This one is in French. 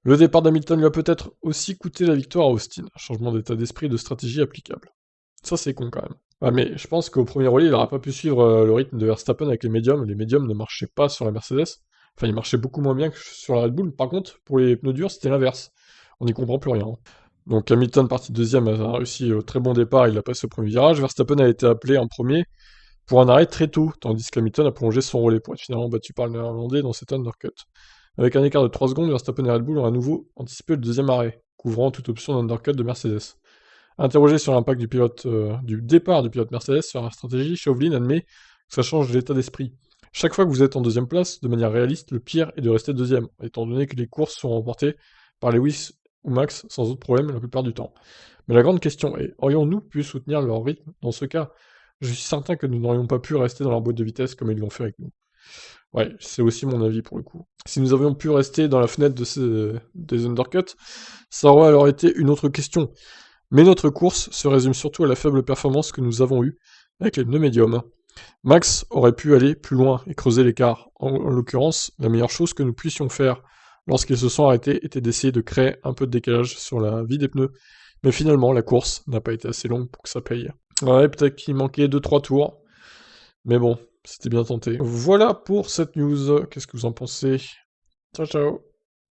Le départ d'Hamilton lui a peut-être aussi coûté la victoire à Austin. Changement d'état d'esprit et de stratégie applicable. Ça, c'est con quand même. Ah, mais je pense qu'au premier relais, il n'aura pas pu suivre le rythme de Verstappen avec les médiums. Les médiums ne marchaient pas sur la Mercedes. Enfin, ils marchaient beaucoup moins bien que sur la Red Bull. Par contre, pour les pneus durs, c'était l'inverse. On n'y comprend plus rien. Donc Hamilton, parti deuxième, a réussi au très bon départ. Il a passé au premier virage. Verstappen a été appelé en premier pour un arrêt très tôt, tandis qu'Hamilton a prolongé son relais pour être finalement battu par le néerlandais dans cet undercut. Avec un écart de 3 secondes, Verstappen et Red Bull ont à nouveau anticipé le deuxième arrêt, couvrant toute option d'undercut de Mercedes. Interrogé sur l'impact du départ du pilote Mercedes sur la stratégie, Chauvelin admet que ça change l'état d'esprit. Chaque fois que vous êtes en deuxième place, de manière réaliste, le pire est de rester deuxième, étant donné que les courses sont remportées par Lewis ou Max sans autre problème la plupart du temps. Mais la grande question est, aurions-nous pu soutenir leur rythme dans ce cas? Je suis certain que nous n'aurions pas pu rester dans leur boîte de vitesse comme ils l'ont fait avec nous. Ouais, c'est aussi mon avis pour le coup. Si nous avions pu rester dans la fenêtre des undercuts, ça aurait alors été une autre question. Mais notre course se résume surtout à la faible performance que nous avons eue avec les pneus médiums. Max aurait pu aller plus loin et creuser l'écart. En l'occurrence, la meilleure chose que nous puissions faire lorsqu'ils se sont arrêtés était d'essayer de créer un peu de décalage sur la vie des pneus. Mais finalement, la course n'a pas été assez longue pour que ça paye. Ouais, peut-être qu'il manquait 2-3 tours. Mais bon, c'était bien tenté. Voilà pour cette news. Qu'est-ce que vous en pensez? Ciao, ciao.